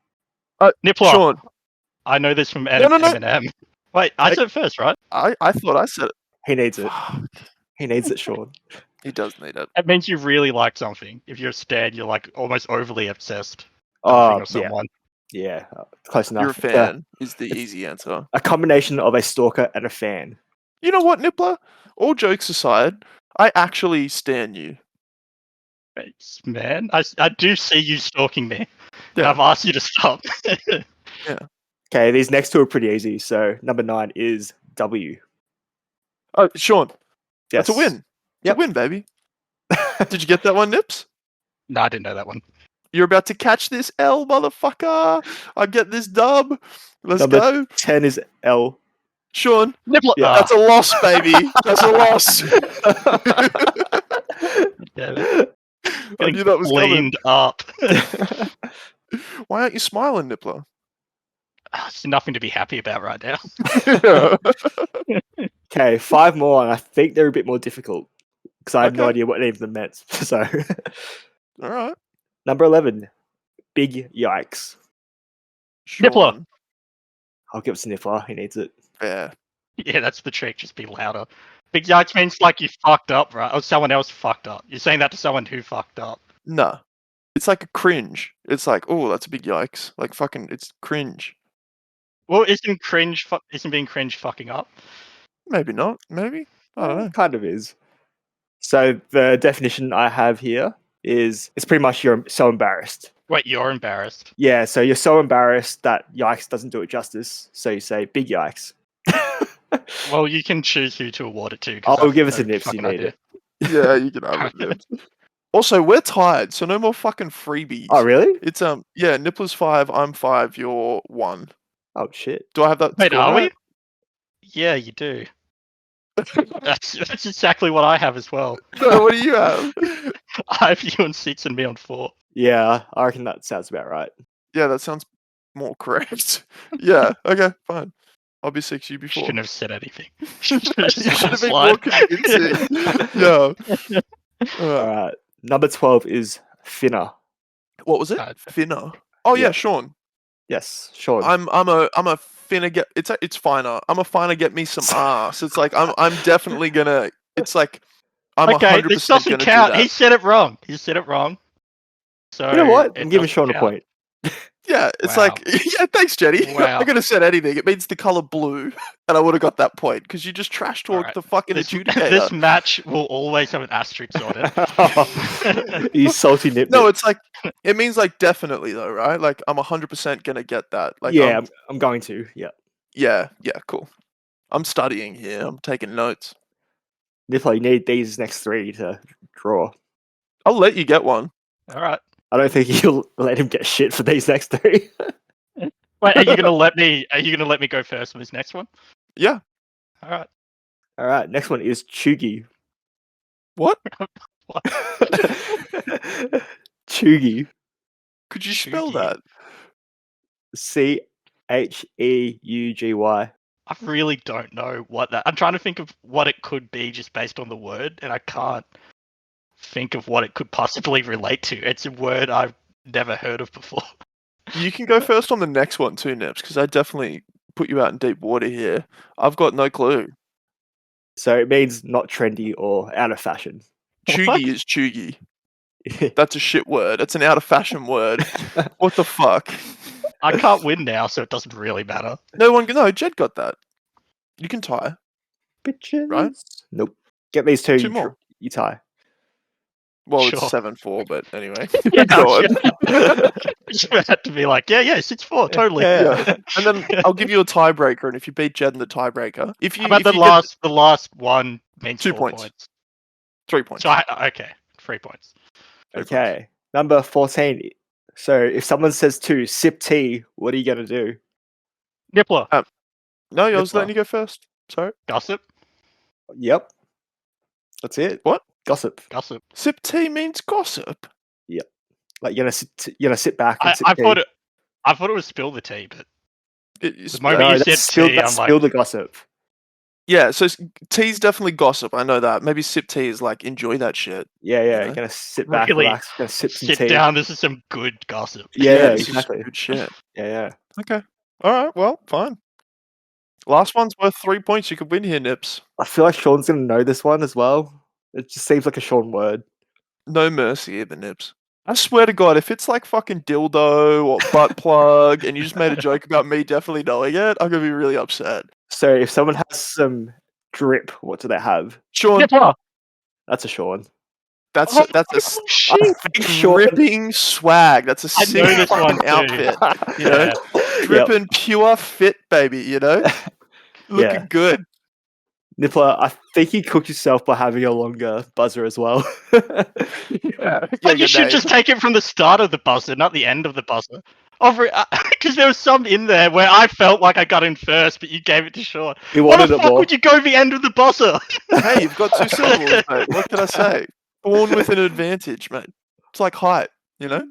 Nippler. Sean, I know this from no. Eminem. Wait, I said it first, right? I thought I said it. He needs it. Fuck. He needs it, Sean. He does need it. It means you really like something. If you're a stan, you're like almost overly obsessed with Oh, someone. yeah. Close enough. You're a fan is the easy answer. A combination of a stalker and a fan. You know what, Nippler? All jokes aside, I actually stan you. Thanks, man. I do see you stalking me. And Yeah. I've asked you to stop. Okay, these next 2 are pretty easy. So number 9 is W. Oh, Sean, Yes. that's a win. It's Yep. a win, baby. Did you get that one, Nips? No, I didn't know that one. You're about to catch this L, motherfucker. I get this dub. Let's Number- go. 10 is L. Sean, Nippler. Yeah, that's a loss, baby. That's a loss. I knew that was coming. Cleaned up. Why aren't you smiling, Nippler? There's nothing to be happy about right now. Okay, 5 more, and I think they're a bit more difficult because I have no Okay. idea what any of them meant. So, All right. number 11, big yikes. Nippler. Sean. I'll give it to Niffler. He needs it. Yeah. Yeah, that's the trick. Just be louder. Big yikes means like you fucked up, right? Or someone else fucked up. You're saying that to someone who fucked up. No. It's like a cringe. It's like, oh, that's a big yikes. Like fucking, it's cringe. Well, isn't being cringe fucking up? Maybe not. Maybe. I don't know. Kind of is. So the definition I have here is it's pretty much you're so embarrassed. Wait, you're embarrassed. Yeah, so you're so embarrassed that yikes doesn't do it justice. So you say big yikes. Well, you can choose who to award it to. 'cause I'll I've give it to no Nips. You fucking need idea. it. Yeah, you can have it. Nips. Also, we're tied, so no more fucking freebies. Oh, really? It's yeah, Nippler's 5, I'm 5, you're 1. Oh, shit. Do I have that? Wait, score are we? right? Yeah, you do. That's exactly what I have as well. No, what do you have? I have you on 6 and me on 4. Yeah, I reckon that sounds about right. Yeah, that sounds more correct. Yeah, okay, fine. I'll be 6, you be 4. Shouldn't have said anything. You should have been more convincing. Yeah. All right. Number 12 is Finna. What was it? Finna. Oh yeah, Yeah. Sean. Yes, Sean. I'm a finna get it's finer. I'm a finer get me some ass. It's like I'm definitely gonna. It's like I'm Okay, 100% this gonna doesn't do count. that. He said it wrong. He said it wrong. So You know what? it I'm giving doesn't Sean a count. point. Yeah, it's Wow. like yeah. Thanks, Jenny. Wow. I could have said anything. It means the color blue, and I would have got that point because you just trash talked Alright, the fucking This adjudicator. match will always have an asterisk on it. You salty nitbit. No, it's like it means like definitely though, right? Like I'm 100% gonna get that. Like yeah, I'm going to. Yeah. yeah, cool. I'm studying here. I'm taking notes. Nippler, you need these next 3 to draw. I'll let you get one. All right. I don't think you'll let him get shit for these next 3. Wait, are you gonna let me? Are you gonna let me go first on this next one? Yeah. All right. All right, next one is Chugi. What? What? Chugi. Could you spell Chugi. that? Cheugy. I really don't know what that. I'm trying to think of what it could be just based on the word, and I can't think of what it could possibly relate to. It's a word I've never heard of before. You can go first on the next one too, Nips, because I definitely put you out in deep water here. I've got no clue. So it means not trendy or out of fashion. Chugi is Chugi. That's a shit word. It's an out of fashion word. What the fuck? I can't win now, so it doesn't really matter. No, Jed got that. You can tie. Bitches. Right? Nope. Get these 2. Two more. You tie. Well, Sure. it's 7-4, but anyway. Yeah, Go on. You had to be like, yeah, 6-4, totally. Yeah. And then I'll give you a tiebreaker, and if you beat Jed in the tiebreaker, if you How about if the you get last one means 2 4 points. 3 points. So okay, 3 points. 3 points. Okay. Number 14. So if someone says to sip tea, what are you going to do? Nippler, No, I was Nippler. letting you go first. Sorry. gossip, Yep. That's it. What? Gossip. gossip. Sip tea means gossip. Like you're gonna sit back and I sip tea. thought it was spill the tea, but It's, the moment No, you that's said spill, tea, that's I'm spill like, the gossip. yeah, so tea's definitely gossip. I know that. Maybe sip tea is like enjoy that shit. Yeah, know? you're gonna sit back, Really relax, gonna sip some sit tea. down. This is some good gossip. Yeah, this is exactly. good shit. Yeah. Okay. All right. Well, fine. Last one's worth 3 points. You could win here, Nips. I feel like Sean's gonna know this one as well. It just seems like a Sean word. No mercy here, the Nips. I swear to God, if it's like fucking dildo or butt plug, and you just made a joke about me definitely knowing it, I'm gonna be really upset. So if someone has some drip, what do they have? Sean, Nippler. That's a Sean. that's Oh, a I think Sean. dripping swag. That's a I know sick this one fucking too. outfit. You know, Yeah. dripping pure fit, baby. You know, looking good. Nippler, I think you cooked yourself by having a longer buzzer as well. Yeah, But you your should name. just take it from the start of the buzzer, not the end of the buzzer. Because there was some in there where I felt like I got in first, but you gave it to Sean. You Why wanted the it fuck more. would you go the end of the buzzer? Hey, you've got 2 syllables, mate. What can I say? Born with an advantage, mate. It's like height, you know?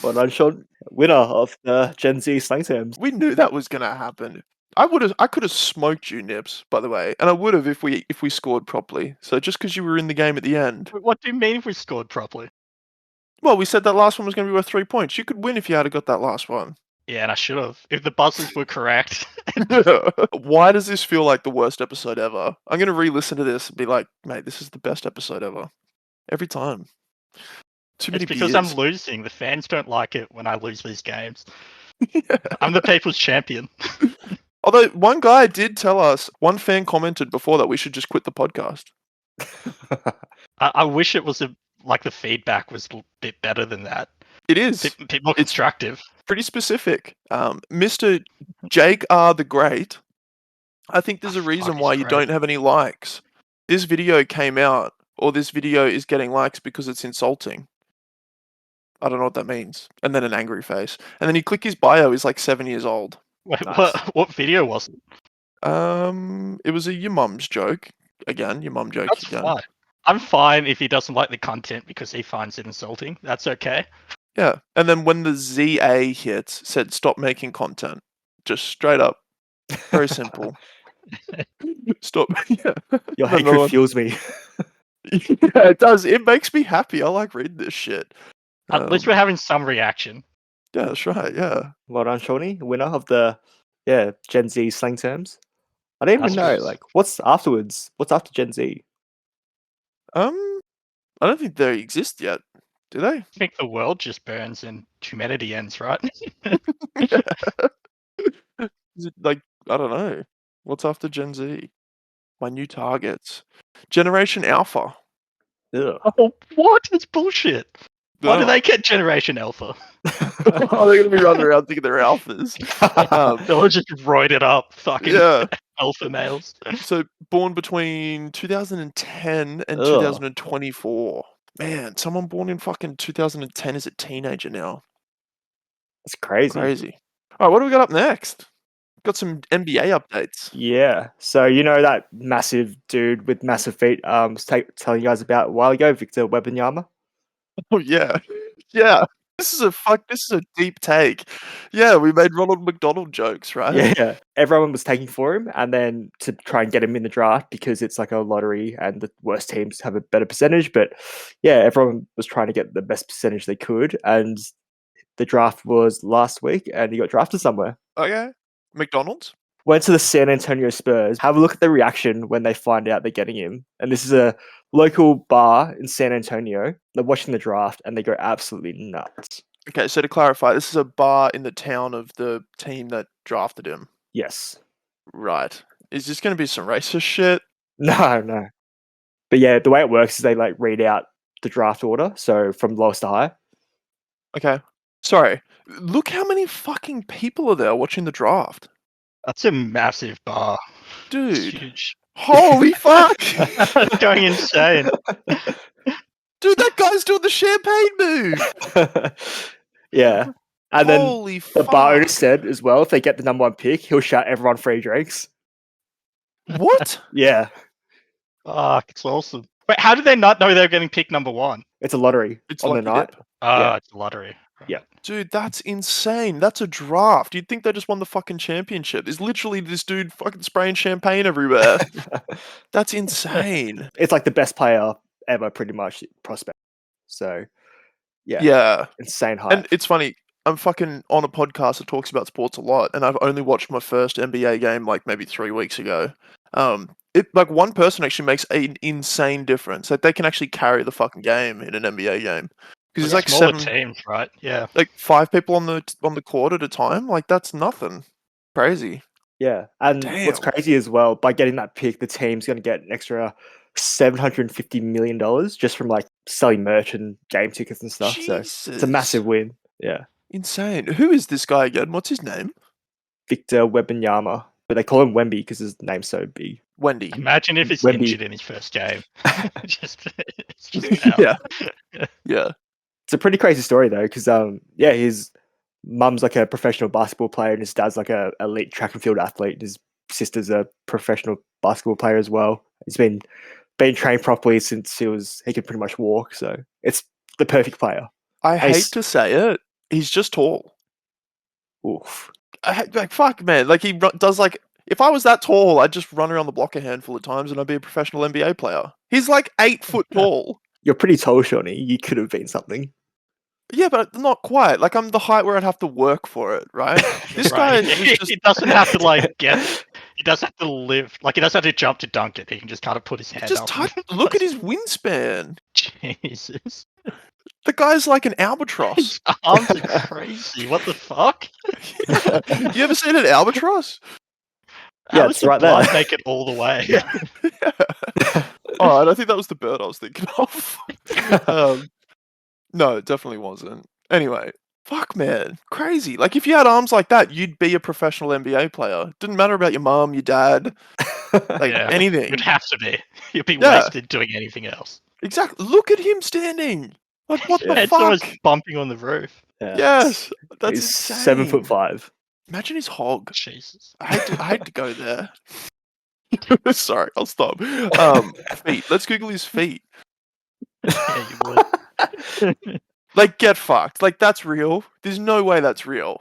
Well done, Sean. Winner of the Gen Z slang terms. We knew that was gonna happen. I could have smoked you, Nips, by the way, and I would have if we scored properly. So just because you were in the game at the end. What do you mean if we scored properly? Well, we said that last one was gonna be worth 3 points. You could win if you had got that last one. Yeah, and I should have. If the buzzers were correct. Why does this feel like the worst episode ever? I'm gonna re-listen to this and be like, mate, this is the best episode ever. Every time. Too many It's because beers. I'm losing. The fans don't like it when I lose these games. I'm the people's champion. Although one guy did tell us, one fan commented before that we should just quit the podcast. I wish it was the feedback was a bit better than that. It is. Bit more constructive. Pretty specific. Mr. Jake R. the Great, I think there's a reason he's why you great. don't have any likes. This video came out, or this video is getting likes because it's insulting. I don't know what that means. And then an angry face. And then you click his bio, he's like 7 years old. Wait, Nice. what video was it? It was a your mum's joke. Again, your mum joke That's again. fine. I'm fine if he doesn't like the content because he finds it insulting. That's okay. Yeah. And then when the ZA hits, said stop making content. Just straight up. Very simple. Stop. Yeah. Your Another hatred one. fuels me. Yeah, it does. It makes me happy. I like reading this shit. At least we're having some reaction. Yeah, that's right. Yeah. Well done, Shawnee, winner of the Gen Z slang terms. I don't even That's know, good. like, what's afterwards? What's after Gen Z? I don't think they exist yet. Do they? I think the world just burns and humanity ends, right? Is it like I don't know. What's after Gen Z? My new targets. Generation Alpha. Ugh. Oh, what? It's bullshit. Why do Oh. they get Generation Alpha? Oh, they're gonna be running around thinking they're alphas. They'll just roided up fucking Yeah. alpha males. So born between 2010 and Ugh. 2024. Man, someone born in fucking 2010 is a teenager now. That's crazy. Crazy. All right, what do we got up next? Got some NBA updates. Yeah. So you know that massive dude with massive feet was telling you guys about a while ago, Victor Wembanyama? Oh yeah, yeah. This is a deep take. Yeah, we made Ronald McDonald jokes, right? Yeah. Everyone was taking for him, and then to try and get him in the draft because it's like a lottery and the worst teams have a better percentage. But yeah, everyone was trying to get the best percentage they could, and the draft was last week, and he got drafted somewhere. Okay. McDonald's. Went to the San Antonio Spurs. Have a look at the reaction when they find out they're getting him. And this is a local bar in San Antonio. They're watching the draft and they go absolutely nuts. Okay, so to clarify, this is a bar in the town of the team that drafted him. Yes. Right. Is this going to be some racist shit? No. But yeah, the way it works is they like read out the draft order. So from lowest to high. Okay. Sorry. Look how many fucking people are there watching the draft. That's a massive bar. It's Dude. huge. Holy fuck! It's going insane. Dude, that guy's doing the champagne move! Yeah. And then Holy the fuck! bar owner said as well, if they get the number one pick, he'll shout everyone free drinks. What? Yeah. Fuck, it's awesome. Wait, how did they not know they were getting pick number one? It's a lottery It's on like the night. Ah, it's a lottery. Dude, that's insane. That's a draft. You'd think they just won the fucking championship. There's literally this dude fucking spraying champagne everywhere. That's insane. It's like the best player ever, pretty much, prospect. So, yeah. Yeah. Insane hype. And it's funny. I'm fucking on a podcast that talks about sports a lot, and I've only watched my first NBA game like maybe 3 weeks ago. Like one person actually makes an insane difference. Like they can actually carry the fucking game in an NBA game because it's like smaller 7, teams, right? Yeah. like 5 people on the court at a time. Like that's nothing. Crazy. Yeah. And what's Damn. crazy as well, by getting that pick, the team's going to get an extra $750 million just from like selling merch and game tickets and stuff. So it's a massive win. Yeah. Insane. Who is this guy again? What's his name? Victor Wembanyama. But they call him Wemby because his name's so big. Wendy. Imagine if he's Wemby. injured in his first game. it's just out. Yeah. Yeah. It's a pretty crazy story though, because his mum's like a professional basketball player and his dad's like a elite track and field athlete. His sister's a professional basketball player as well. He's been trained properly since he could pretty much walk. So it's the perfect player. I hate Ace. to say it. He's just tall. Oof. Like fuck, man. Like he does like. If I was that tall, I'd just run around the block a handful of times and I'd be a professional NBA player. He's like 8 foot tall. You're pretty tall, Shawnee. You could have been something. Yeah, but not quite. Like I'm the height where I'd have to work for it, right? This guy Right. is just. He doesn't have to like get. He doesn't have to live. Like he doesn't have to jump to dunk it. He can just kind of put his head Just up. look at his wingspan. Jesus. The guy's like an albatross. His arms are crazy. What the fuck? You ever seen an albatross? Yeah, How it's does the right there. blood make it all the way? Yeah. All right, I think that was the bird I was thinking of. No, it definitely wasn't. Anyway, fuck, man, crazy. Like if you had arms like that, you'd be a professional NBA player. Didn't matter about your mom, your dad, like Yeah. anything. You'd have to be. You'd be Yeah. wasted doing anything else. Exactly. Look at him standing. Like, what the Head's almost fuck? bumping on the roof. Yeah. Yes, that's He's insane. 7'5". Imagine his hog. Jesus. I hate to go there. Sorry, I'll stop. Feet. Let's Google his feet. Yeah, you would. Like, get fucked. Like, that's real. There's no way that's real.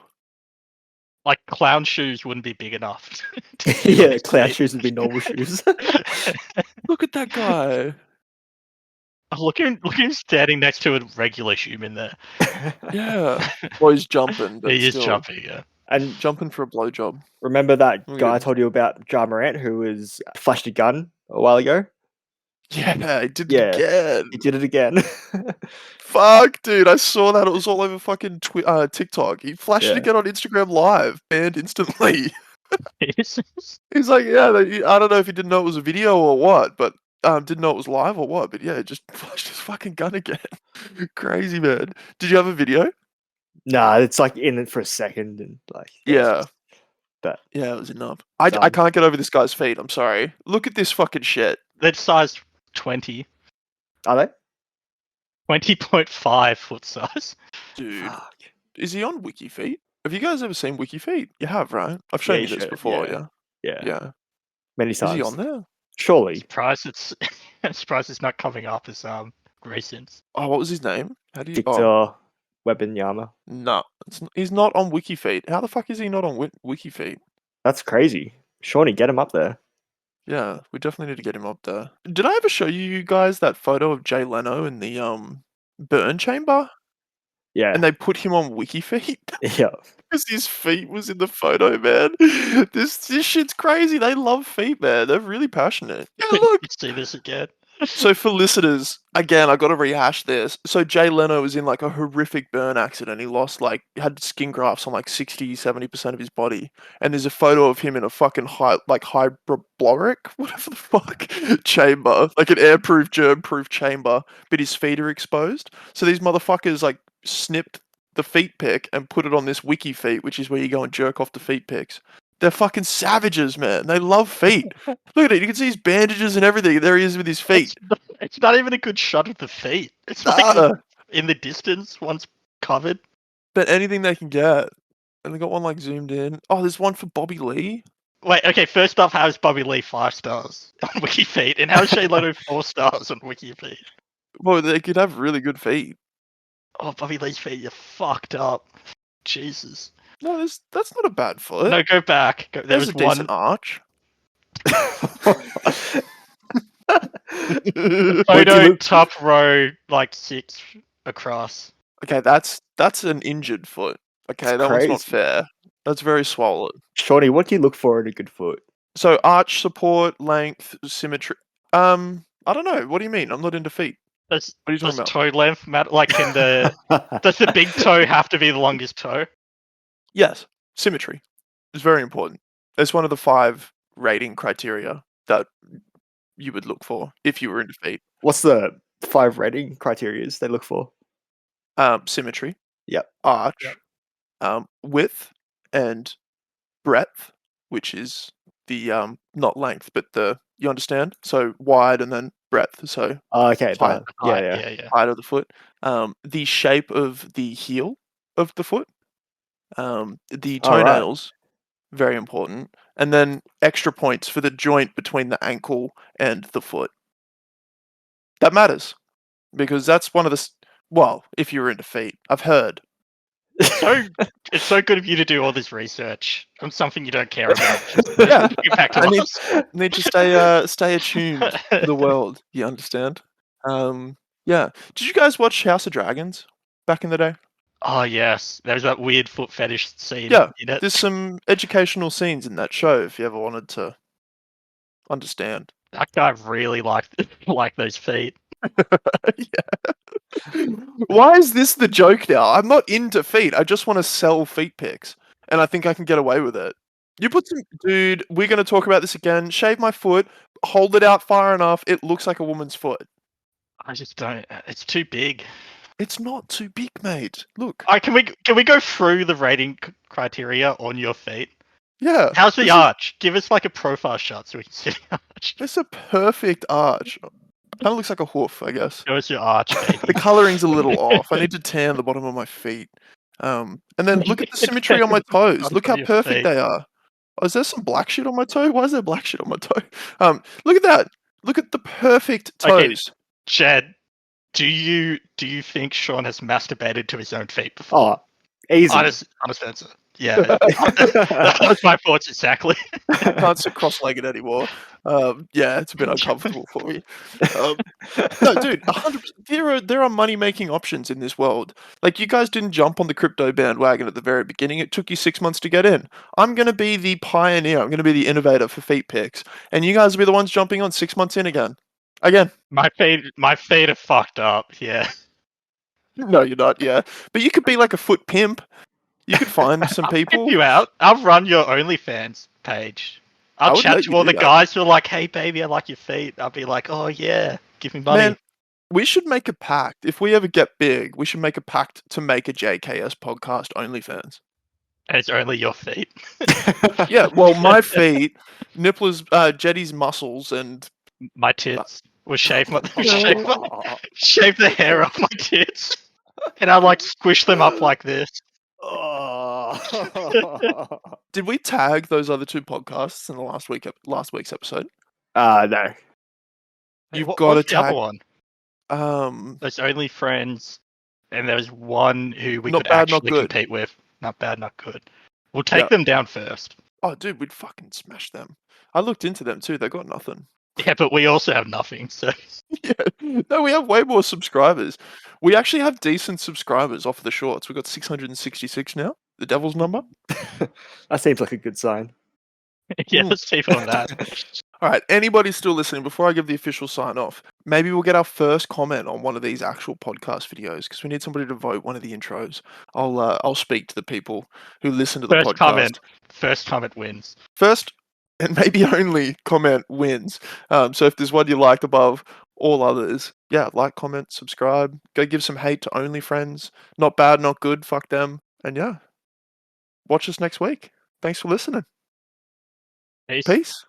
Like clown shoes wouldn't be big enough. to fit on Yeah, his clown feet. shoes would be normal shoes. Look at that guy. Look at him standing next to a regular human there. Yeah. Well, he's jumping, but He is still jumping, yeah. And jumping for a blowjob. remember that Look at guy I this. told you about, Ja Morant, who was flashed a gun a while ago? Yeah, he did Yeah. it again. He did it again. Fuck, dude. I saw that. It was all over fucking TikTok. He flashed it Yeah. again on Instagram Live. Banned instantly. Jesus. He's like, yeah, I don't know if he didn't know it was a video or what, but didn't know it was live or what, but yeah, just flashed his fucking gun again. Crazy, man. Did you have a video? Nah, it's like in it for a second and like Yeah. But Yeah, it was enough. I Done. can't get over this guy's feet. I'm sorry. Look at this fucking shit. That's size 20. are they? 20.5 foot size. Dude, Fuck. is he on Wiki Feet? Have you guys ever seen Wiki Feet? You have, right? I've shown Yeah, you you this showed- before, yeah. yeah. Yeah. Yeah. Many Is times. he on there? Surely. Surprised it's surprised it's not coming up as recent. Oh, what was his name? How do you? Victor Oh, Wembanyama. no, he's not on Wiki Feet. How the fuck is he not on Wiki Feet? That's crazy. Shawnee, get him up there. Yeah, we definitely need to get him up there. Did I ever show you guys that photo of Jay Leno in the burn chamber? Yeah. And they put him on Wiki Feet Yeah. because his feet was in the photo, man. This shit's crazy. They love feet, man. They're really passionate. Yeah, look. You see this again. So for listeners, again, I got to rehash this. So Jay Leno was in like a horrific burn accident. He lost had skin grafts on like 60-70% of his body. And there's a photo of him in a fucking hyperbaric, whatever the fuck, chamber, like an airproof, germ-proof chamber, but his feet are exposed. So these motherfuckers like snipped the feet pic and put it on this Wiki Feet, which is where you go and jerk off the feet pics. They're fucking savages, man. They love feet. Look at it. You can see his bandages and everything. There he is with his feet. It's not even a good shot of the feet. It's like Nah. in the distance, once covered. But anything they can get. And they got one like zoomed in. Oh, there's one for Bobby Lee. Wait, okay, first off, how's Bobby Lee 5 stars on WikiFeet? And how's Shay Leno 4 stars on WikiFeet? Well, they could have really good feet. Oh, Bobby Lee's feet, you're fucked up. Jesus. No, that's not a bad foot. No, go back. There There's was a decent one arch. photo top row, like 6 across. Okay, that's an injured foot. Okay, that one's not crazy. fair. That's very swollen. Shawnee, what do you look for in a good foot? So arch support, length, symmetry. I don't know. What do you mean? I'm not into feet. Does What are you talking about? toe length matter? Like, can does the big toe have to be the longest toe? Yes, symmetry is very important. It's one of the 5 rating criteria that you would look for if you were into feet. What's the 5 rating criterias they look for? Symmetry. Yep. Arch. Width and breadth, which is the not length, but you understand? So wide and then breadth. So Oh, okay. Height. Yeah. height of the foot. The shape of the heel of the foot. The All right. toenails, very important. And then extra points for the joint between the ankle and the foot. That matters because that's one of the. Well, if you're into feet, I've heard. So it's so good of you to do all this research on something you don't care about. Just Yeah, get back to I need- us. Need to stay attuned to the world. You understand? Yeah. Did you guys watch House of Dragons back in the day? Oh yes, there's that weird foot fetish scene. Yeah, in it. There's some educational scenes in that show if you ever wanted to understand. That guy really liked those feet. Yeah. Why is this the joke now? I'm not into feet. I just want to sell feet pics, and I think I can get away with it. You put some, dude. We're gonna talk about this again. Shave my foot, hold it out far enough. It looks like a woman's foot. I just don't. It's too big. It's not too big, mate. Look. Can we go through the rating criteria on your feet? Yeah. How's the this is- arch? Give us like a profile shot so we can see the arch. It's a perfect arch. Kind of looks like a hoof, I guess. Show us your arch, The baby. coloring's a little off. I need to tan the bottom of my feet. And then look at the symmetry on my toes. Look how Your perfect feet. they are. Oh, is there some black shit on my toe? Why is there black shit on my toe? Look at that. Look at the perfect Okay. toes. Chad, do you think Sean has masturbated to his own feet before? Oh, easy. Honest answer. Yeah, that was my thoughts exactly. Can't sit cross-legged anymore. Yeah, it's a bit uncomfortable for me. No, dude, 100%. There are money-making options in this world. Like, you guys didn't jump on the crypto bandwagon at the very beginning. It took you 6 months to get in. I'm gonna be the pioneer. I'm gonna be the innovator for feet pics, and you guys will be the ones jumping on 6 months in again. My feet are fucked up. Yeah. No, you're not. Yeah, but you could be like a foot pimp. You could find some I'll people. pimp you out. I'll run your OnlyFans page. I I'll would chat let to you all do the that. guys who are like, "Hey, baby, I like your feet." I'll be like, "Oh yeah, give me money." Man, we should make a pact. If we ever get big, we should make a pact to make a JKS podcast OnlyFans. And it's only your feet. Yeah, well, my feet, Nippler's, Jetty's muscles, and My tits. We'll shave shave the hair off my tits, and I'll like squish them up like this. did we tag those other two podcasts in the last week's episode? No. You've What- got to what's the other tag. one? There's only friends, and there's one who we Not could bad, not actually good. compete with. Not bad, not good. We'll take Yeah. them down first. Oh, dude, we'd fucking smash them. I looked into them too. They got nothing. Yeah, but we also have nothing. So Yeah, no, we have way more subscribers. We actually have decent subscribers off the shorts. We've got 666 now. The devil's number. That seems like a good sign. yeah, let's keep on that. All right, anybody still listening, before I give the official sign off, maybe we'll get our first comment on one of these actual podcast videos because we need somebody to vote one of the intros. I'll speak to the people who listen to the podcast. First comment wins. First and maybe only comment wins. So if there's one you liked above all others, yeah, like, comment, subscribe. Go give some hate to OnlyFriends. Not bad, not good. Fuck them. And yeah, watch us next week. Thanks for listening. Peace. Peace.